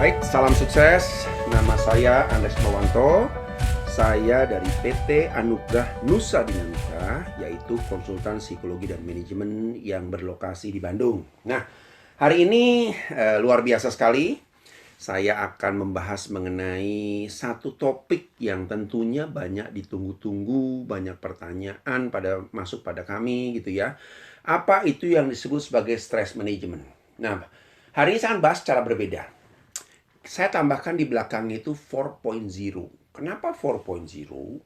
Baik, salam sukses. Nama saya Andres Bawanto. Saya dari PT Anugrah Nusa Dinamika, yaitu konsultan psikologi dan manajemen yang berlokasi di Bandung. Nah, hari ini luar biasa sekali. Saya akan membahas mengenai satu topik yang tentunya banyak ditunggu-tunggu, banyak pertanyaan masuk pada kami gitu ya. Apa itu yang disebut sebagai stress management? Nah, hari ini saya akan bahas secara berbeda. Saya tambahkan di belakangnya itu 4.0. Kenapa 4.0?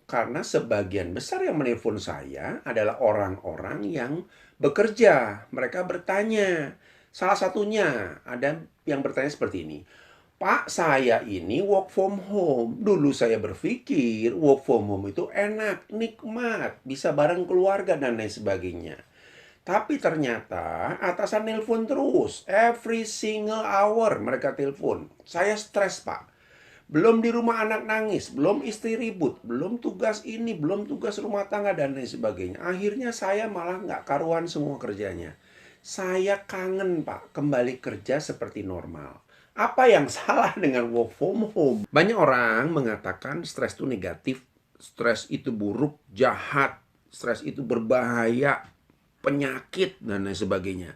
Karena sebagian besar yang menelpon saya adalah orang-orang yang bekerja. Mereka bertanya. Salah satunya ada yang bertanya seperti ini. Pak, saya ini work from home. Dulu saya berpikir work from home itu enak, nikmat, bisa bareng keluarga dan lain sebagainya. Tapi ternyata atasan nelpon terus. Every single hour mereka telepon. Saya stres, Pak. Belum di rumah anak nangis, belum istri ribut, belum tugas ini, belum tugas rumah tangga, dan lain sebagainya. Akhirnya saya malah nggak karuan semua kerjanya. Saya kangen, Pak, kembali kerja seperti normal. Apa yang salah dengan work from home? Banyak orang mengatakan stres itu negatif, stres itu buruk, jahat, stres itu berbahaya, penyakit, dan lain sebagainya.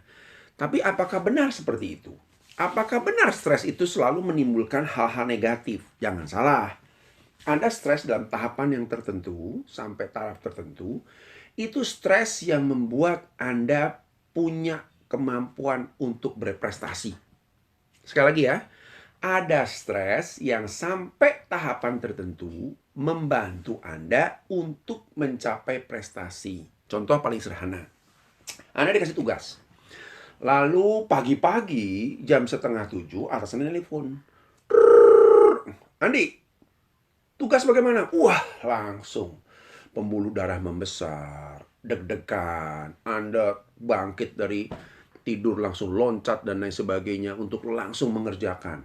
Tapi apakah benar seperti itu? Apakah benar stres itu selalu menimbulkan hal-hal negatif? Jangan salah. Ada stres dalam tahapan yang tertentu, sampai taraf tertentu, itu stres yang membuat Anda punya kemampuan untuk berprestasi. Sekali lagi ya, ada stres yang sampai tahapan tertentu membantu Anda untuk mencapai prestasi. Contoh paling sederhana. Anda dikasih tugas. Lalu pagi-pagi jam 6:30 atasannya telepon. Andi, tugas bagaimana? Wah, langsung pembuluh darah membesar, deg-degan, Anda bangkit dari tidur langsung loncat dan lain sebagainya untuk langsung mengerjakan.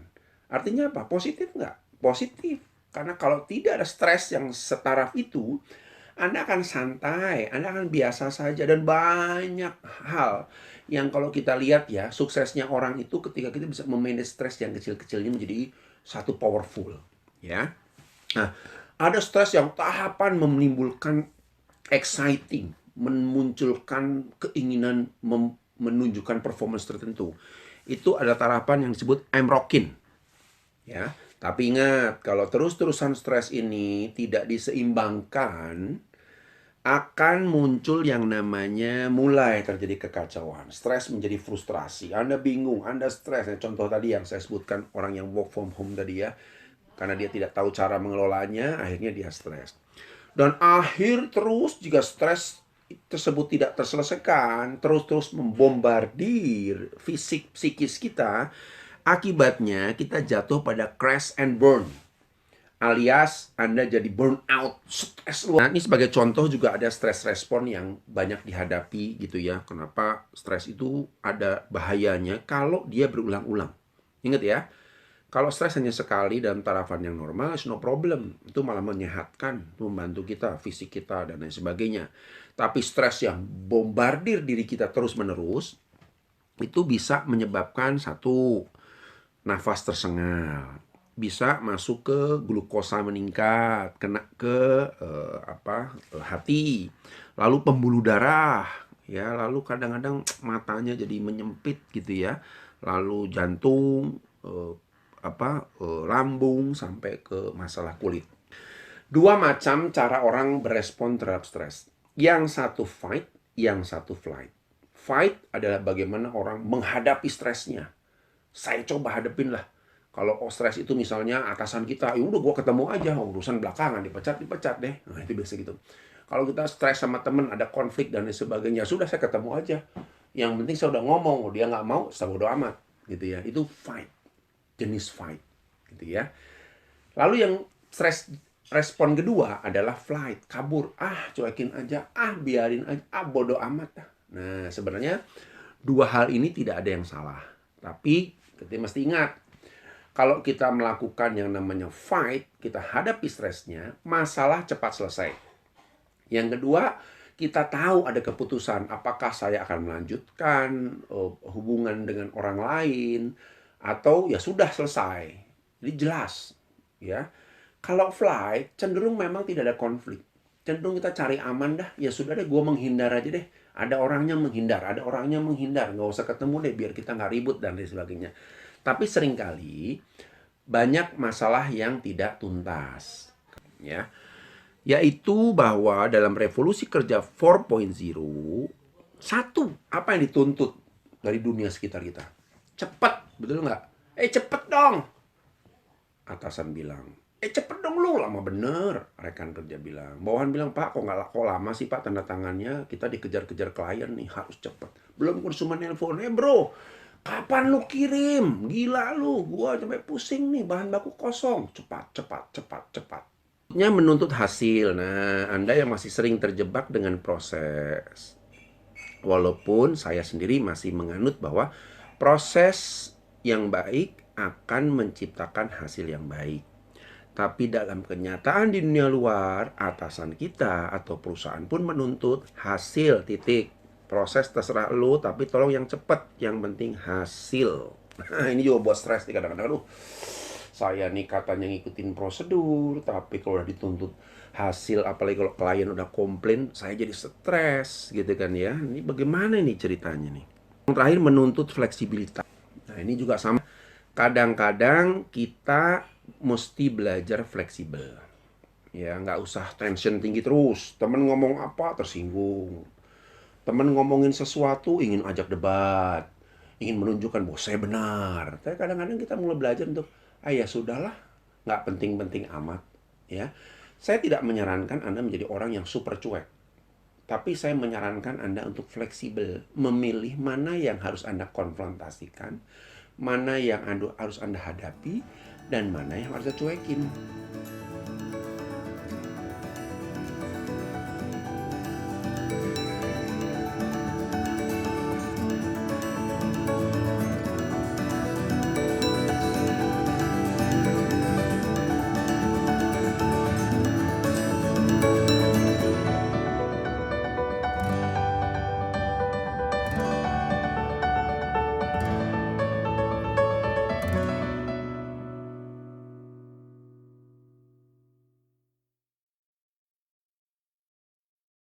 Artinya apa? Positif nggak? Positif. Karena kalau tidak ada stres yang setaraf itu, Anda akan santai, Anda akan biasa saja, dan banyak hal yang kalau kita lihat ya, suksesnya orang itu ketika kita bisa memanage stres yang kecil-kecilnya menjadi satu powerful, ya. Nah, ada stres yang tahapan menimbulkan exciting, memunculkan keinginan menunjukkan performance tertentu. Itu ada tahapan yang disebut I'm rockin, ya. Tapi ingat, kalau terus-terusan stres ini tidak diseimbangkan, akan muncul yang namanya mulai terjadi kekacauan. Stres menjadi frustrasi. Anda bingung, Anda stres. Contoh tadi yang saya sebutkan, orang yang work from home tadi ya. Karena dia tidak tahu cara mengelolanya, akhirnya dia stres. Dan akhir terus jika stres tersebut tidak terselesaikan, terus-terus membombardir fisik psikis kita, akibatnya kita jatuh pada crash and burn. Alias Anda jadi burnout, stres luar. Nah, ini sebagai contoh juga ada stres respon yang banyak dihadapi gitu ya. Kenapa stres itu ada bahayanya kalau dia berulang-ulang. Ingat ya, kalau stres hanya sekali dalam tarafan yang normal, it's no problem. Itu malah menyehatkan, membantu kita, fisik kita, dan lain sebagainya. Tapi stres yang bombardir diri kita terus-menerus, itu bisa menyebabkan satu, nafas tersengal, bisa masuk ke glukosa meningkat, kena ke hati, lalu pembuluh darah, ya, lalu kadang-kadang matanya jadi menyempit gitu ya, lalu jantung, lambung, sampai ke masalah kulit. Dua macam cara orang berespon terhadap stres. Yang satu fight, yang satu flight. Fight adalah bagaimana orang menghadapi stresnya. Saya coba hadepin lah. Kalau stres itu misalnya atasan kita, ya udah gue ketemu aja, urusan belakangan, dipecat deh. Nah, itu biasa gitu. Kalau kita stres sama temen, ada konflik dan lain sebagainya, sudah saya ketemu aja. Yang penting saya udah ngomong, dia nggak mau, saya bodo amat, gitu ya. Itu fight, jenis fight, gitu ya. Lalu yang stres respon kedua adalah flight, kabur, cuekin aja, biarin aja, bodo amat. Nah, sebenarnya dua hal ini tidak ada yang salah. Tapi kita mesti ingat, kalau kita melakukan yang namanya fight, kita hadapi stresnya, masalah cepat selesai. Yang kedua, kita tahu ada keputusan, apakah saya akan melanjutkan hubungan dengan orang lain, atau ya sudah selesai. Jadi jelas, ya. Kalau flight, cenderung memang tidak ada konflik. Cenderung kita cari aman dah, ya sudah deh, gue menghindar aja deh. Ada orangnya menghindar, nggak usah ketemu deh, biar kita nggak ribut dan lain sebagainya. Tapi seringkali banyak masalah yang tidak tuntas, ya. Yaitu bahwa dalam revolusi kerja 4.0, satu, apa yang dituntut dari dunia sekitar kita? Cepat, betul nggak? Cepet dong, atasan bilang. Cepet dong lu, lama bener. Rekan kerja bilang. Bawahan bilang, Pak, kok lama sih Pak tanda tangannya? Kita dikejar-kejar klien nih, harus cepet. Belum konsumen nelpon. Bro, kapan lu kirim? Gila lu, gua sampai pusing nih, bahan baku kosong. Cepat. Nya menuntut hasil. Nah, Anda yang masih sering terjebak dengan proses. Walaupun saya sendiri masih menganut bahwa proses yang baik akan menciptakan hasil yang baik. Tapi dalam kenyataan di dunia luar, atasan kita atau perusahaan pun menuntut hasil, titik. Proses terserah lu, tapi tolong yang cepat. Yang penting hasil. Nah, ini juga buat stres nih kadang-kadang. Saya nih katanya ngikutin prosedur, tapi kalau udah dituntut hasil, apalagi kalau klien udah komplain, saya jadi stres gitu kan ya. Ini bagaimana nih ceritanya nih? Yang terakhir menuntut fleksibilitas. Nah, ini juga sama. Kadang-kadang kita mesti belajar fleksibel. Ya, nggak usah tension tinggi terus. Temen ngomong apa, tersinggung. Temen ngomongin sesuatu, ingin ajak debat. Ingin menunjukkan bahwa saya benar. Tapi kadang-kadang kita mulai belajar untuk, ya sudahlah, nggak penting-penting amat. Ya, saya tidak menyarankan Anda menjadi orang yang super cuek. Tapi saya menyarankan Anda untuk fleksibel. Memilih mana yang harus Anda konfrontasikan, mana yang harus Anda hadapi, dan mana yang harus dicuekin.